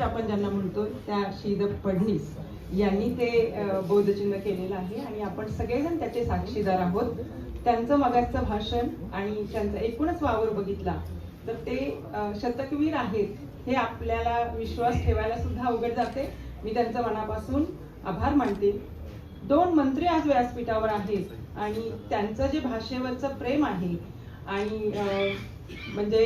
आपण ज्यांना म्हणतो त्या श्रीद फडणीस यांनी ते बौद्धचिन्ह केलेलं आहे आणि आपण सगळेजण त्याचे साक्षीदार आहोत. त्यांचं मगाचं भाषण आणि त्यांचा एकूणच वावर बघितला तर ते शतकवीर आहेत हे आपल्याला विश्वास ठेवायला सुद्धा अवघड जाते. मी त्यांचं मनापासून आभार मानते. 2 मंत्री आज व्यासपीठावर आहेत आणि त्यांचं जे भाषेवरचं प्रेम आहे आणि म्हणजे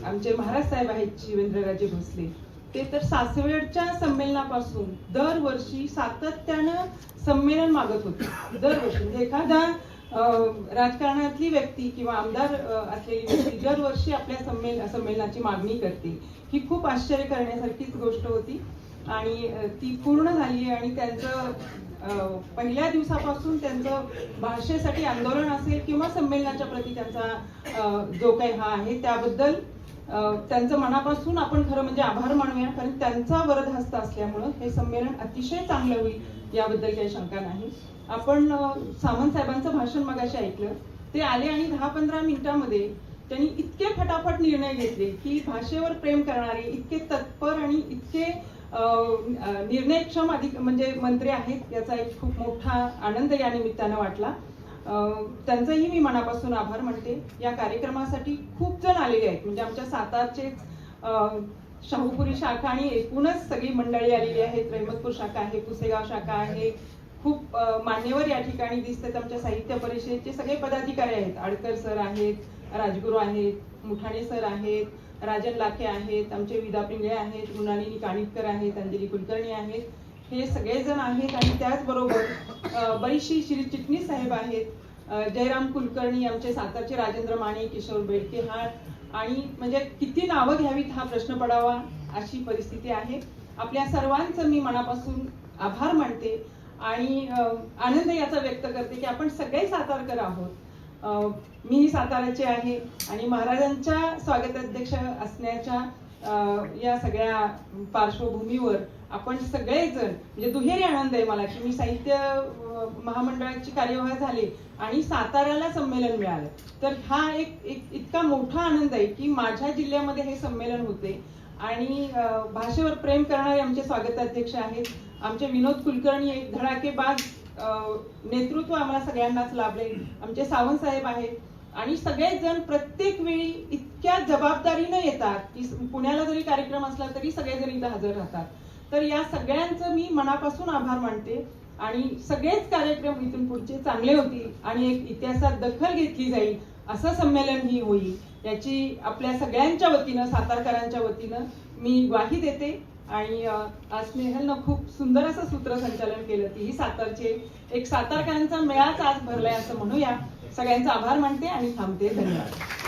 आमचे महाराज साहेब आहेत शिवेंद्रराजे भोसले, ते तर सासवडच्या संमेलनापासून दरवर्षी सातत्यानं संमेलन मागत होते. दरवर्षी म्हणजे एखादा राजकारणातली व्यक्ती किंवा आमदार असलेली व्यक्ती दरवर्षी आपल्या संमेलनाची मागणी करते. ही खूप आश्चर्य करण्यासारखीच गोष्ट होती आणि ती पूर्ण झाली आणि त्यांचं पहिल्या दिवसापासून त्यांचं भाषेसाठी आंदोलन असेल किंवा संमेलनाच्या प्रती त्यांचा जो काही हा आहे त्याबद्दल त्यांचं मनापासून आपण खरं म्हणजे आभार मानूया, कारण त्यांचा वरदहस्त असल्यामुळं हे संमेलन अतिशय चांगलं होईल याबद्दल काही शंका नाही. आपण सामंत साहेबांचं भाषण मगाशी ऐकलं. ते आले आणि 10-15 मिनिटांमध्ये त्यांनी इतके फटाफट निर्णय घेतले की भाषेवर प्रेम करणारे इतके तत्पर आणि इतके निर्णयक्षम म्हणजे मंत्री आहेत याचा एक खूप मोठा आनंद या निमित्तानं वाटला. त्यांचाही मी मनापासून आभार मानते. या कार्यक्रमासाठी खूप जण आलेले आहेत, म्हणजे आमच्या सातारचे शाहूपुरी शाखा आणि एकूणच सगळी मंडळी आलेली आहेत. रहमतपूर शाखा आहे, पुसेगाव शाखा आहे. खूप मान्यवर या ठिकाणी दिसतात. आमच्या साहित्य परिषदेचे सगळे पदाधिकारी आहेत. आडकर सर आहेत, राजगुरू आहेत, मुठाणे सर आहेत, राजन लाखे आहेत, आमचे विदा पिंगळे आहेत, मृणालिनी काणितकर आहेत, अंजली कुलकर्णी आहेत. हे सगळेजण आहेत आणि त्याचबरोबर बरीचशी श्री चिटणीस साहेब आहेत, जयराम कुलकर्णी, आमचे सातारचे राजेंद्र माने, किशोर बेडके हाट आणि म्हणजे किती नावं घ्यावीत हा प्रश्न पडावा अशी परिस्थिती आहे. आपल्या सर्वांचं मी मनापासून आभार मानते आणि आनंद याचा व्यक्त करते की आपण सगळे सातारकर आहोत. मी साताराचे आहे आणि महाराजांच्या स्वागताध्यक्ष असण्याच्या या सगळ्या पार्श्वभूमीवर आपण सगळेजण म्हणजे दुहेरी आनंद आहे मला की मी साहित्य महामंडळाची कार्यवाह झाली आणि साताऱ्याला संमेलन मिळालं. तर हा एक इतका मोठा आनंद आहे की माझ्या जिल्ह्यामध्ये हे संमेलन होते आणि भाषेवर प्रेम करणारे आमचे स्वागताध्यक्ष आहेत. आमचे विनोद कुलकर्णी एक धडाकेबाज नेतृत्व आम्हाला सगळ्यांनाच लाभले. आमचे सावंत साहेब आहेत आणि सगळेच जण प्रत्येक वेळी इतक्या जबाबदारीने येतात की पुण्याला जरी कार्यक्रम असला तरी सगळेजण इथं हजर राहतात. तर या सगळ्यांचं मी मनापासून आभार मानते आणि सगळेच कार्यक्रम इथून पुढचे चांगले होतील आणि एक इतिहासात दखल घेतली जाईल असं संमेलन ही होईल याची आपल्या सगळ्यांच्या वतीनं सातारकरांच्या वतीनं मी ग्वाही देते. आणि आज स्नेहलनं खूप सुंदर असं सूत्रसंचालन केलं. तीही सातारचे एक सातारकरांचा मेळाच आज भरलाय असं म्हणूया. सगळ्यांचा आभार मानते आणि थांबते. धन्यवाद.